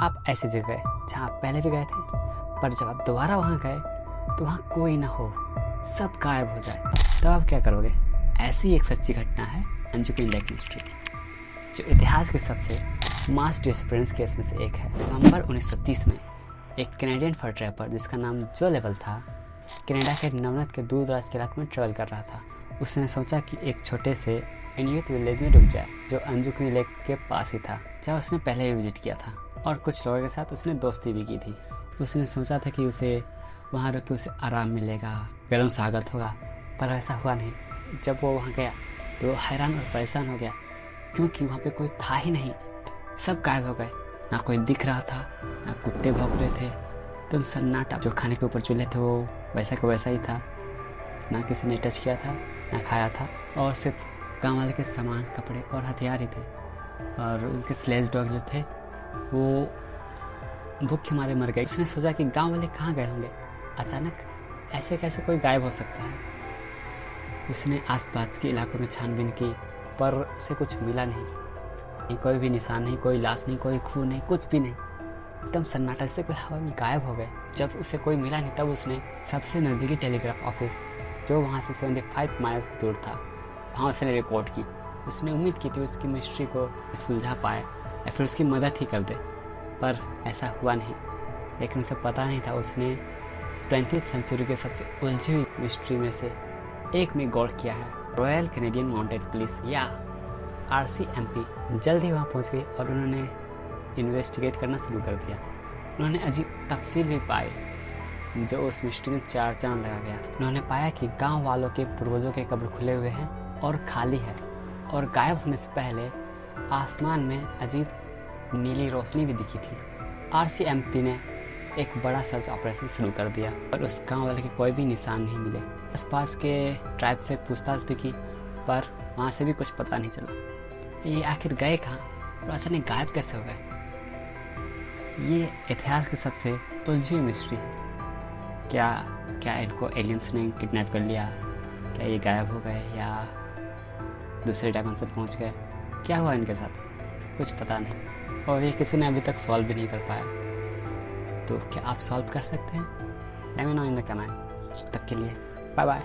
आप ऐसी जगह जहाँ आप पहले भी गए थे, पर जब आप दोबारा वहाँ गए तो वहाँ कोई ना हो, सब गायब हो जाए, तब आप क्या करोगे? ऐसी एक सच्ची घटना है अंजुकिनी लेक मिस्ट्री, जो इतिहास के सबसे मास डिसअपीयरेंस केस में से एक है। नवंबर 1930 में एक कैनेडियन फर ट्रैपर जिसका नाम जो लेवल था, कनाडा के नवनत के दूर दराज के इलाकों में ट्रेवल कर रहा था। उसने सोचा कि एक छोटे से इन्यूट विलेज में रुक जाए जो अंजुकिनी लेक के पास ही था, जहाँ उसने पहले ही विजिट किया था, और कुछ लोगों के साथ उसने दोस्ती भी की थी। उसने सोचा था कि उसे वहाँ रुक के उसे आराम मिलेगा, गर्म स्वागत होगा, पर ऐसा हुआ नहीं। जब वो वहाँ गया तो वो हैरान और परेशान हो गया, क्योंकि वहाँ पे कोई था ही नहीं। सब गायब हो गए, ना कोई दिख रहा था, ना कुत्ते भौंक रहे थे, एकदम सन्नाटा। जो खाने के ऊपर चूल्हे थे वो वैसा का वैसा ही था, ना किसी ने टच किया था ना खाया था, और सिर्फ गाँव वाले के सामान, कपड़े और हथियार ही थे। और उनके स्लेज डॉग जो थे वो भूखे मारे मर गए। उसने सोचा कि गांव वाले कहाँ गए होंगे, अचानक ऐसे कैसे कोई गायब हो सकता है। उसने आसपास के इलाकों में छानबीन की, पर उसे कुछ मिला नहीं। कोई भी निशान नहीं, कोई लाश नहीं, कोई खून नहीं, कुछ भी नहीं। एकदम सन्नाटा से कोई हवा में गायब हो गए। जब उसे कोई मिला नहीं तब उसने सबसे नज़दीकी टेलीग्राफ ऑफिस, जो वहाँ से 75 माइल्स दूर था, वहाँ उसने रिपोर्ट की। उसने उम्मीद की थी उसकी मिस्ट्री को सुलझा पाए या फिर उसकी मदद ही कर दे, पर ऐसा हुआ नहीं। लेकिन उसे पता नहीं था उसने 20वीं सेंचुरी के सबसे उलझी हुई मिस्ट्री में से एक में गौर किया है। रॉयल कैनेडियन माउंटेड पुलिस या RCMP जल्द ही वहाँ पहुँच गई और उन्होंने इन्वेस्टिगेट करना शुरू कर दिया। उन्होंने अजीब तफसील भी पाई जो उस मिस्ट्री में चार चांद लगा गया। उन्होंने पाया कि गांव वालों के पूर्वजों के कब्र खुले हुए हैं और खाली है, और गायब होने से पहले आसमान में अजीब नीली रोशनी भी दिखी थी। RCMP ने एक बड़ा सर्च ऑपरेशन शुरू कर दिया, पर उस गांव वाले के कोई भी निशान नहीं मिले। आसपास के ट्राइब से पूछताछ भी की, पर वहाँ से भी कुछ पता नहीं चला। ये आखिर गए कहाँ और अचानक गायब कैसे हो गए? ये इतिहास की सबसे उलझी मिस्ट्री। क्या इनको एलियंस ने किडनैप कर लिया? क्या ये गायब हो गए या दूसरे डायमेंशन पहुंच गए? क्या हुआ इनके साथ? कुछ पता नहीं, और ये किसी ने अभी तक सॉल्व भी नहीं कर पाया। तो क्या आप सॉल्व कर सकते हैं? Let me know in the comment. तब तक के लिए बाय बाय।